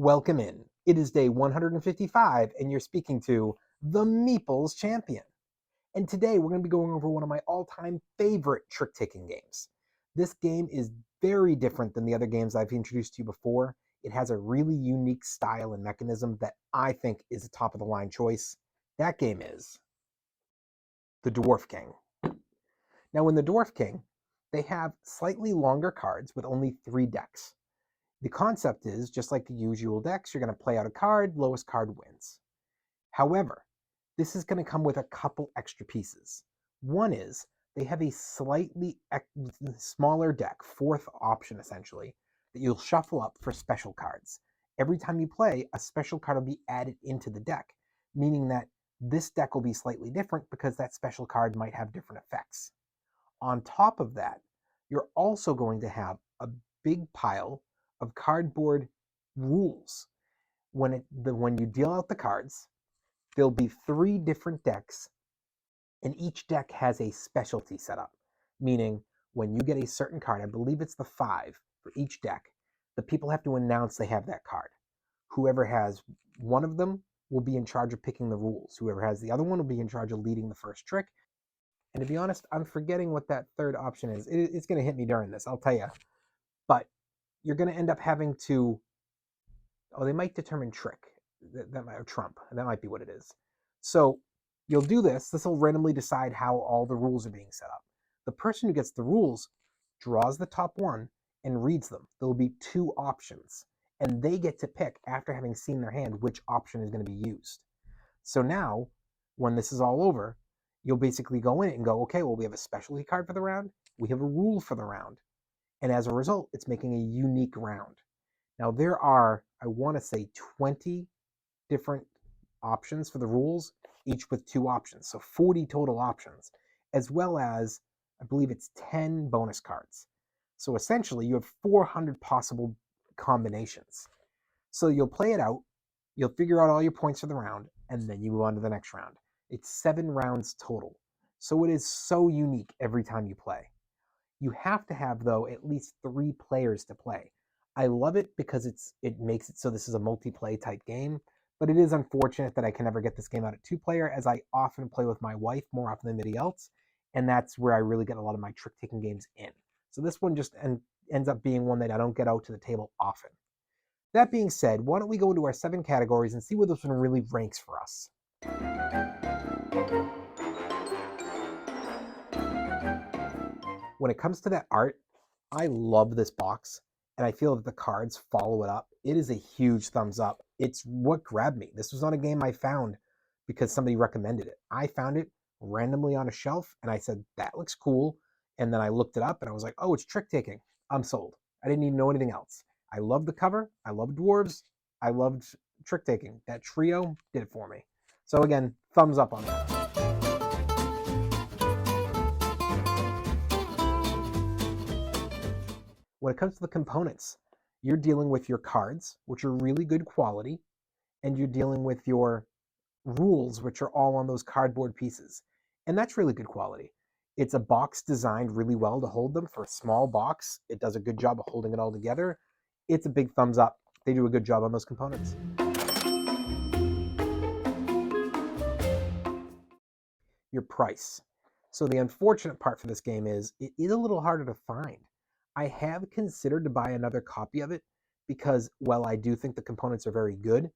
Welcome in. It is day 155, and you're speaking to the Meeples Champion. And today we're going to be going over one of my all-time favorite trick-taking games. This game is very different than the other games I've introduced to you before. It has a really unique style and mechanism that I think is a top-of-the-line choice. That game is the Dwarf King. Now, in the Dwarf King, they have slightly longer cards with only 3 decks. The concept is, just like the usual decks, you're going to play out a card, lowest card wins. However, this is going to come with a couple extra pieces. One is, they have a slightly smaller deck, 4th option essentially, that you'll shuffle up for special cards. Every time you play, a special card will be added into the deck, meaning that this deck will be slightly different because that special card might have different effects. On top of that, you're also going to have a big pile of cardboard rules. When you deal out the cards, there'll be 3 different decks, and each deck has a specialty set up. Meaning, when you get a certain card, I believe it's the 5 for each deck, the people have to announce they have that card. Whoever has one of them will be in charge of picking the rules. Whoever has the other one will be in charge of leading the first trick. And to be honest, I'm forgetting what that 3rd option is. It's going to hit me during this, I'll tell you. But you're going to end up having to, they might determine trick, that might, or trump, that might be what it is. So you'll do this will randomly decide how all the rules are being set up. The person who gets the rules draws the top one and reads them. There'll be 2 options, and they get to pick, after having seen their hand, which option is going to be used. So now, when this is all over, you'll basically go in it and go, okay, well, we have a specialty card for the round, we have a rule for the round, and as a result, it's making a unique round. Now, there are, I want to say, 20 different options for the rules, each with 2 options. So 40 total options, as well as, I believe it's 10 bonus cards. So essentially, you have 400 possible combinations. So you'll play it out, you'll figure out all your points for the round, and then you move on to the next round. It's 7 rounds total. So it is so unique every time you play. You have to have, though, at least 3 players to play. I love it because it makes it so this is a multi-play type game, but it is unfortunate that I can never get this game out at 2-player, as I often play with my wife more often than anybody else, and that's where I really get a lot of my trick-taking games in. So this one just ends up being one that I don't get out to the table often. That being said, why don't we go into our 7 categories and see where this one really ranks for us. When it comes to that art, I love this box, and I feel that the cards follow it up. It is a huge thumbs up. It's what grabbed me. This was not a game I found because somebody recommended it. I found it randomly on a shelf, and I said, that looks cool. And then I looked it up, and I was like, oh, it's trick taking. I'm sold. I didn't even know anything else. I loved the cover. I loved dwarves. I loved trick taking. That trio did it for me. So again, thumbs up on that. When it comes to the components, you're dealing with your cards, which are really good quality, and you're dealing with your rules, which are all on those cardboard pieces. And that's really good quality. It's a box designed really well to hold them. For a small box, it does a good job of holding it all together. It's a big thumbs up. They do a good job on those components. Your price. So the unfortunate part for this game is it is a little harder to find. I have considered to buy another copy of it because, while I do think the components are very good,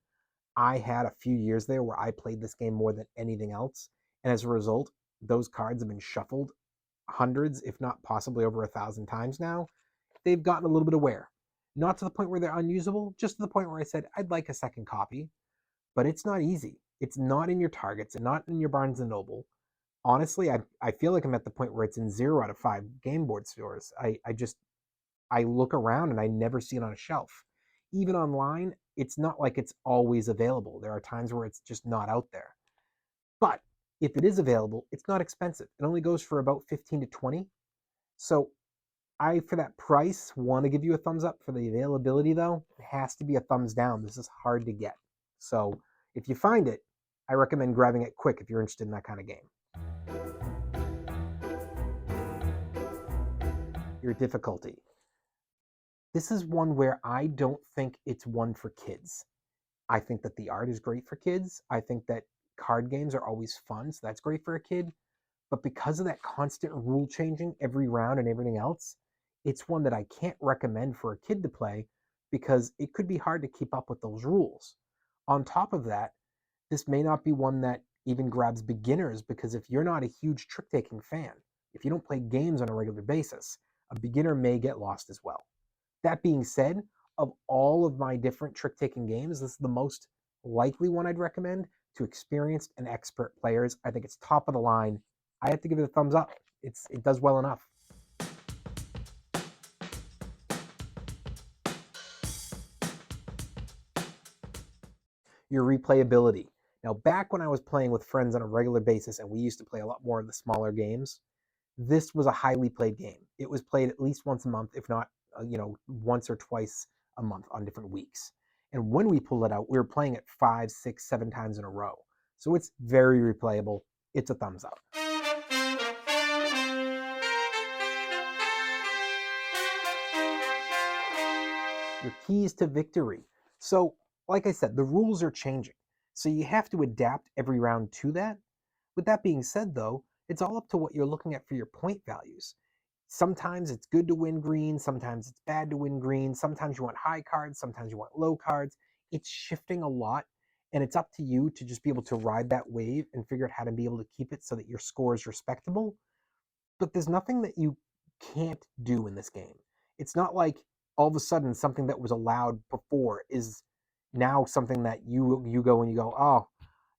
I had a few years there where I played this game more than anything else, and as a result, those cards have been shuffled hundreds, if not possibly over 1,000 times now. They've gotten a little bit of wear. Not to the point where they're unusable, just to the point where I said, I'd like a second copy, but it's not easy. It's not in your Targets and not in your Barnes & Noble. Honestly, I feel like I'm at the point where it's in 0 out of 5 game board stores. I look around and I never see it on a shelf. Even online, it's not like it's always available. There are times where it's just not out there. But if it is available, it's not expensive. It only goes for about 15 to 20. So I, for that price, want to give you a thumbs up. For the availability, though, it has to be a thumbs down. This is hard to get. So if you find it, I recommend grabbing it quick if you're interested in that kind of game. Your difficulty. This is one where I don't think it's one for kids. I think that the art is great for kids. I think that card games are always fun, so that's great for a kid. But because of that constant rule changing every round and everything else, it's one that I can't recommend for a kid to play because it could be hard to keep up with those rules. On top of that, this may not be one that even grabs beginners because if you're not a huge trick taking fan, if you don't play games on a regular basis, a beginner may get lost as well. That being said, of all of my different trick taking games, this is the most likely one I'd recommend to experienced and expert players. I think it's top of the line. I have to give it a thumbs up. It does well enough. Your replayability. Now, back when I was playing with friends on a regular basis and we used to play a lot more of the smaller games, this was a highly played game. It was played at least once a month, if not, once or twice a month on different weeks. And when we pulled it out, we were playing it 5, 6, 7 times in a row. So it's very replayable. It's a thumbs up. Your keys to victory. So, like I said, the rules are changing. So you have to adapt every round to that. With that being said, though, it's all up to what you're looking at for your point values. Sometimes it's good to win green, sometimes it's bad to win green, sometimes you want high cards, sometimes you want low cards. It's shifting a lot, and it's up to you to just be able to ride that wave and figure out how to be able to keep it so that your score is respectable. But there's nothing that you can't do in this game. It's not like all of a sudden something that was allowed before is now something that you go and you go, oh,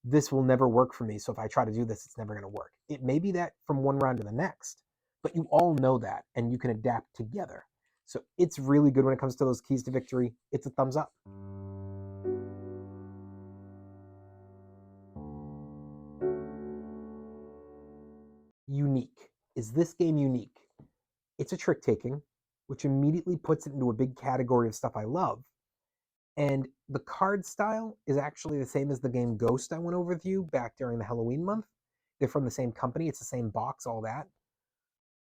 this will never work for me. So if I try to do this, it's never going to work. It may be that from one round to the next, but you all know that and you can adapt together. So it's really good when it comes to those keys to victory. It's a thumbs up. Unique. Is this game unique? It's a trick taking, which immediately puts it into a big category of stuff I love. And the card style is actually the same as the game Ghost I went over with you back during the Halloween month. They're from the same company, it's the same box, all that.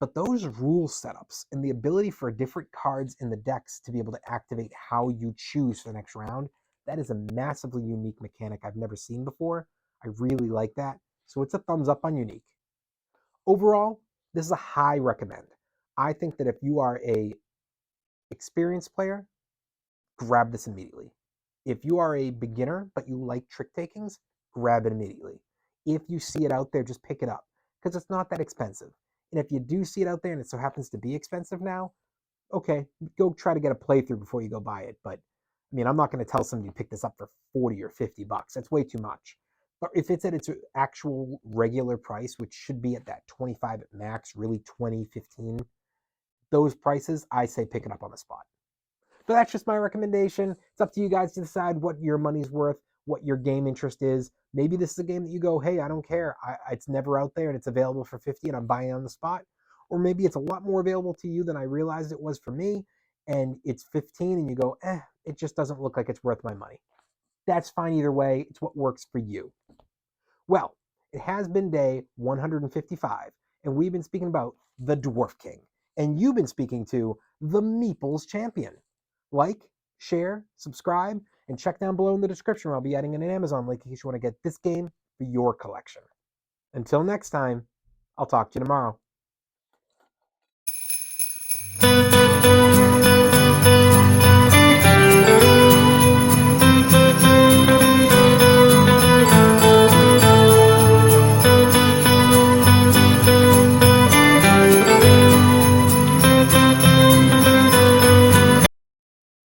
But those rule setups and the ability for different cards in the decks to be able to activate how you choose for the next round, that is a massively unique mechanic I've never seen before. I really like that. So it's a thumbs up on unique. Overall, this is a high recommend. I think that if you are a experienced player, grab this immediately. If you are a beginner but you like trick takings, grab it immediately. If you see it out there, just pick it up because it's not that expensive. And if you do see it out there and it so happens to be expensive now, okay, go try to get a playthrough before you go buy it. But I mean, I'm not going to tell somebody to pick this up for 40 or 50 bucks. That's way too much. But if it's at its actual regular price, which should be at that 25 at max, really 20, 15, those prices, I say pick it up on the spot. But that's just my recommendation. It's up to you guys to decide what your money's worth, what your game interest is. Maybe this is a game that you go, hey, I don't care. It's never out there and it's available for 50 and I'm buying it on the spot. Or maybe it's a lot more available to you than I realized it was for me and it's 15 and you go, it just doesn't look like it's worth my money. That's fine either way. It's what works for you. Well, it has been day 155, and we've been speaking about the Dwarf King, and you've been speaking to the Meeples Champion. Like, share, subscribe, and check down below in the description where I'll be adding in an Amazon link in case you want to get this game for your collection. Until next time, I'll talk to you tomorrow.